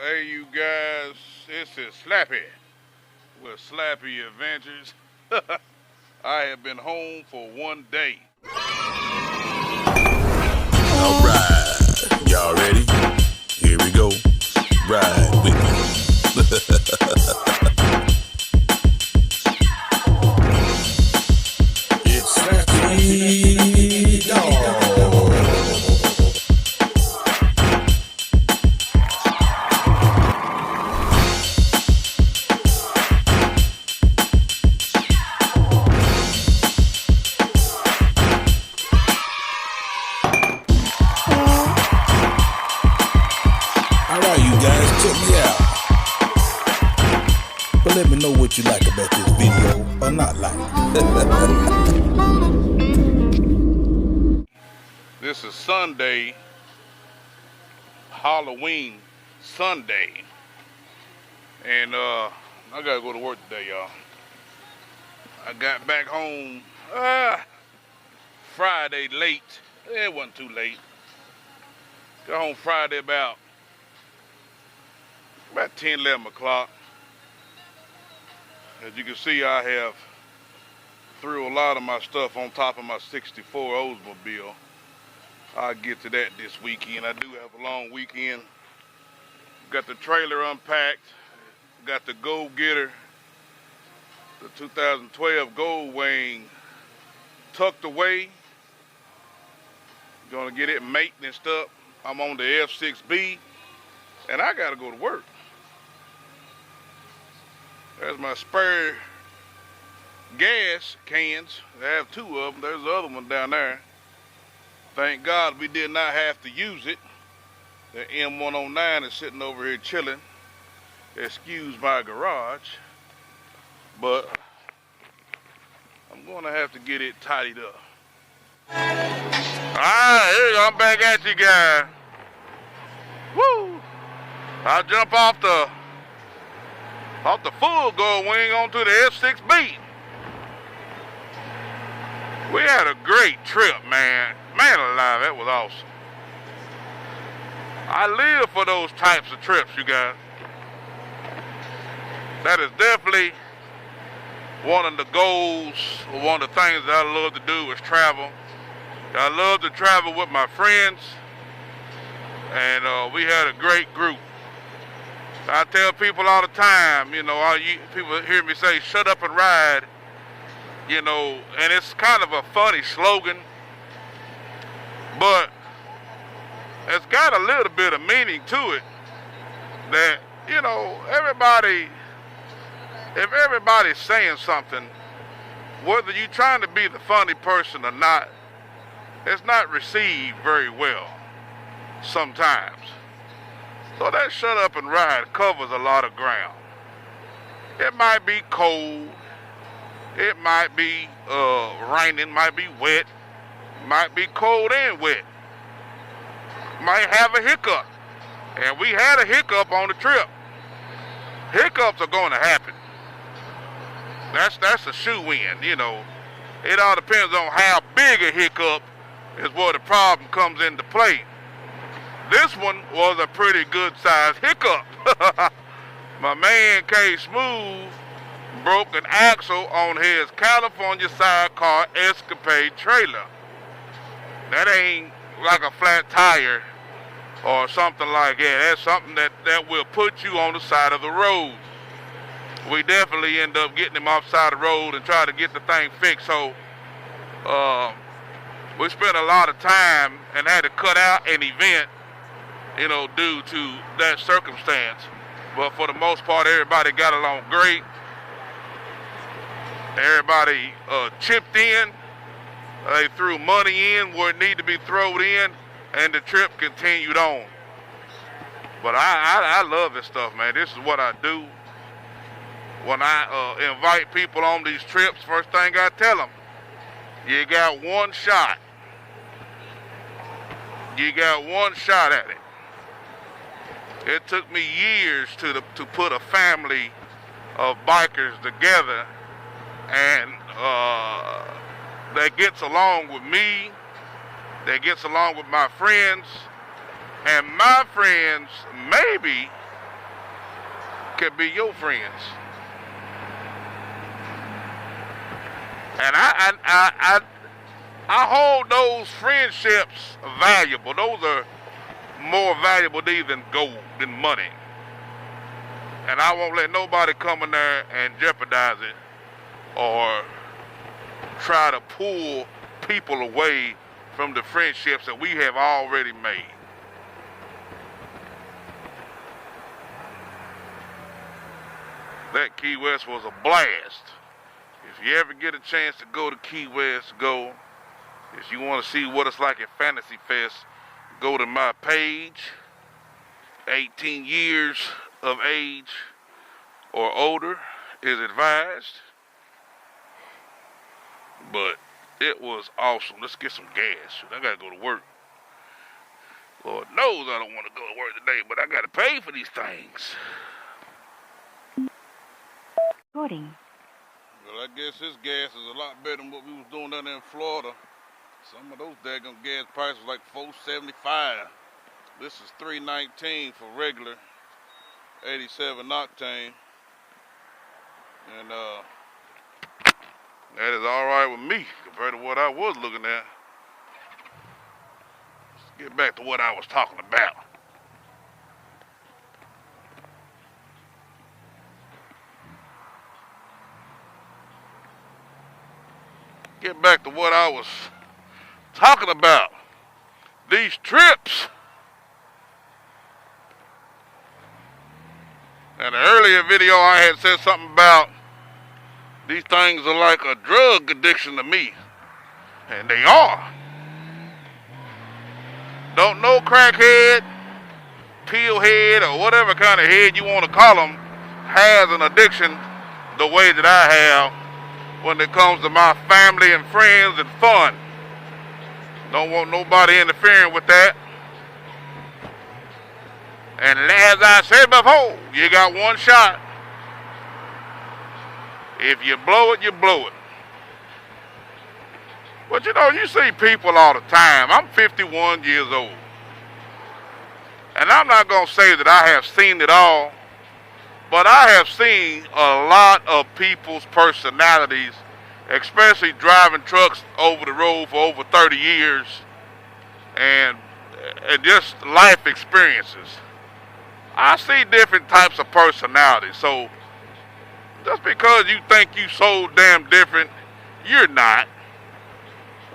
Hey, you guys, this is Slappy with Slappy Adventures. I have been home for one day. Alright, y'all ready? Here we go. Ride with me. It's Slappy Dog. Alright, you guys, check me out. But let me know what you like about this video or not like. This is Sunday, Halloween Sunday. And I gotta go to work today, y'all. I got back home Friday late. It wasn't too late. Got home Friday about 10, 11 o'clock. As you can see, I have threw a lot of my stuff on top of my 64 Oldsmobile. I'll get to that this weekend. I do have a long weekend. Got the trailer unpacked. Got the go-getter, the 2012 Gold Wing tucked away. Gonna get it maintenanced up. I'm on the F6B, and I gotta go to work. There's my spare gas cans. I have two of them. There's the other one down there. Thank God we did not have to use it. The M109 is sitting over here chilling. Excuse my garage, but I'm gonna have to get it tidied up. Alright, here I'm back at you guys. Woo! I'll jump off the full Gold Wing onto the F6B. We had a great trip, man. Man alive, that was awesome. I live for those types of trips, you guys. That is definitely one of the goals, or one of the things that I love to do is travel. I love to travel with my friends, and we had a great group. I tell people all the time, you know, people hear me say, shut up and ride, you know, and it's kind of a funny slogan, but it's got a little bit of meaning to it that, you know, if everybody's saying something, whether you're trying to be the funny person or not, it's not received very well sometimes. So that shut up and ride covers a lot of ground. It might be cold, it might be raining, might be wet, might be cold and wet, might have a hiccup. And we had a hiccup on the trip. Hiccups are going to happen. That's a shoe-in, you know. It all depends on how big a hiccup is where the problem comes into play. This one was a pretty good-sized hiccup. My man K-Smooth broke an axle on his California sidecar Escapade trailer. That ain't like a flat tire or something like that. That's something that will put you on the side of the road. We definitely end up getting him off the side of the road and try to get the thing fixed. So we spent a lot of time and had to cut out an event, you know, due to that circumstance. But for the most part, everybody got along great. Everybody chipped in. They threw money in where it needed to be thrown in, and the trip continued on. But I love this stuff, man. This is what I do. When I invite people on these trips, first thing I tell them, you got one shot. You got one shot at it. It took me years to put a family of bikers together, and that gets along with me, that gets along with my friends, and my friends maybe could be your friends. And I hold those friendships valuable. Those are more valuable than gold, than money. And I won't let nobody come in there and jeopardize it or try to pull people away from the friendships that we have already made. That Key West was a blast. If you ever get a chance to go to Key West, go. If you want to see what it's like at Fantasy Fest, go to my page. 18 years of age or older is advised. But it was awesome. Let's get some gas. I gotta go to work. Lord knows I don't want to go to work today, but I gotta pay for these things. Recording. Well, I guess this gas is a lot better than what we was doing down there in Florida. Some of those daggone gas prices like $4.75. This is $3.19 for regular 87 octane. And that is all right with me compared to what I was looking at. Let's get back to what I was talking about. Get back to what I was talking about. These trips. In an earlier video, I had said something about these things are like a drug addiction to me. And they are. Don't know crackhead, pillhead, or whatever kind of head you want to call them has an addiction the way that I have when it comes to my family and friends and fun. Don't want nobody interfering with that. And as I said before, you got one shot. If you blow it, you blow it. But you know, you see people all the time. I'm 51 years old. And I'm not going to say that I have seen it all, but I have seen a lot of people's personalities, especially driving trucks over the road for over 30 years and just life experiences. I see different types of personalities. So just because you think you so damn different, you're not.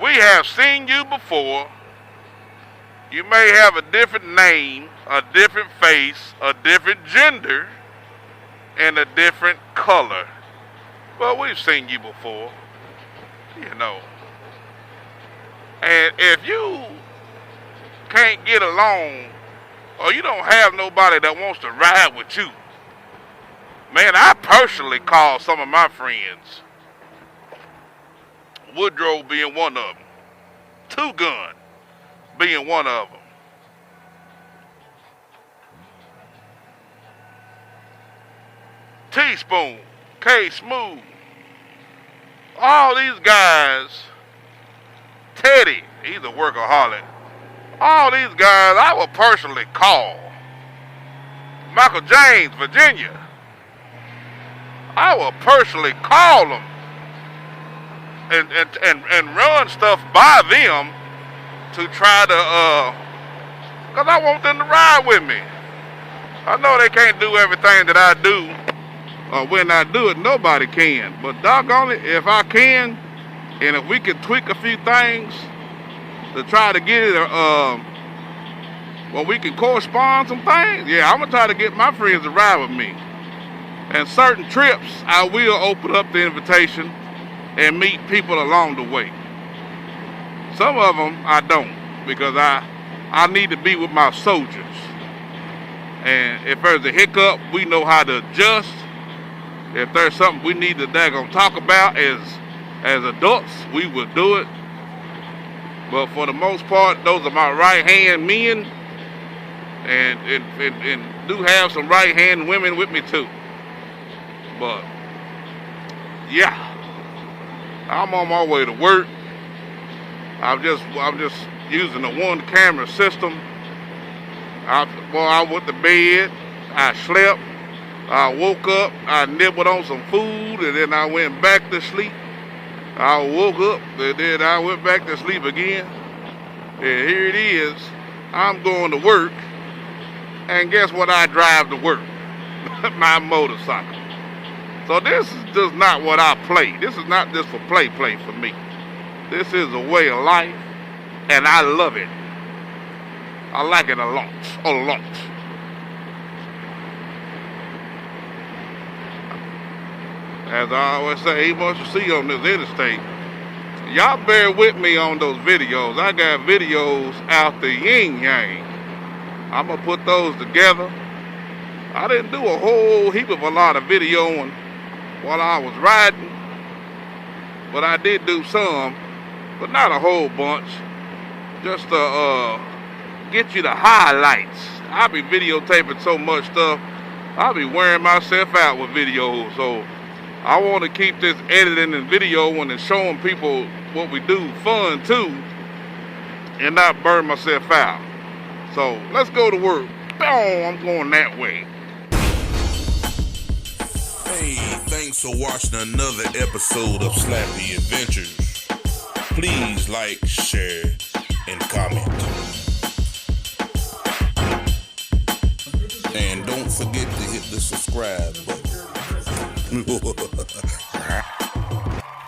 We have seen you before. You may have a different name, a different face, a different gender, and a different color. But we've seen you before, you know. And if you can't get along, or you don't have nobody that wants to ride with you, man, I personally call some of my friends, Woodrow being one of them, Two Gun being one of them. Teaspoon, K Smooth, all these guys, Teddy, he's a workaholic. All these guys I will personally call. Michael James, Virginia, I will personally call them and run stuff by them to try to, because I want them to ride with me. I know they can't do everything that I do, or when I do it, nobody can. But doggone it, if I can, and if we can tweak a few things to try to get it, well, we can correspond some things. Yeah, I'm going to try to get my friends to ride with me. And certain trips, I will open up the invitation and meet people along the way. Some of them I don't, because I need to be with my soldiers. And if there's a hiccup, we know how to adjust. If there's something we need to daggone talk about as adults, we will do it. But for the most part, those are my right-hand men, and do have some right-hand women with me too. But yeah, I'm on my way to work. I'm just using the one camera system. I went to bed, I slept, I woke up, I nibbled on some food, and then I went back to sleep. I woke up, and then I went back to sleep again. And here it is. I'm going to work, and guess what I drive to work? My motorcycle. So this is just not what I play. This is not just for play for me. This is a way of life, and I love it. I like it a lot. As I always say, ain't much to see on this interstate. Y'all bear with me on those videos. I got videos out the yin-yang. I'm going to put those together. I didn't do a whole heap of a lot of videoing while I was riding, but I did do some, but not a whole bunch. Just to get you the highlights. I be videotaping so much stuff, I be wearing myself out with videos, so I want to keep this editing and videoing and showing people what we do fun too, and not burn myself out. So let's go to work. Boom, I'm going that way. Hey, thanks for watching another episode of Slappy Adventures. Please like, share, and comment. And don't forget to hit the subscribe button.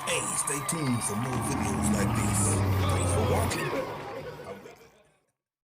Hey, stay tuned for more videos like these. Thanks for watching.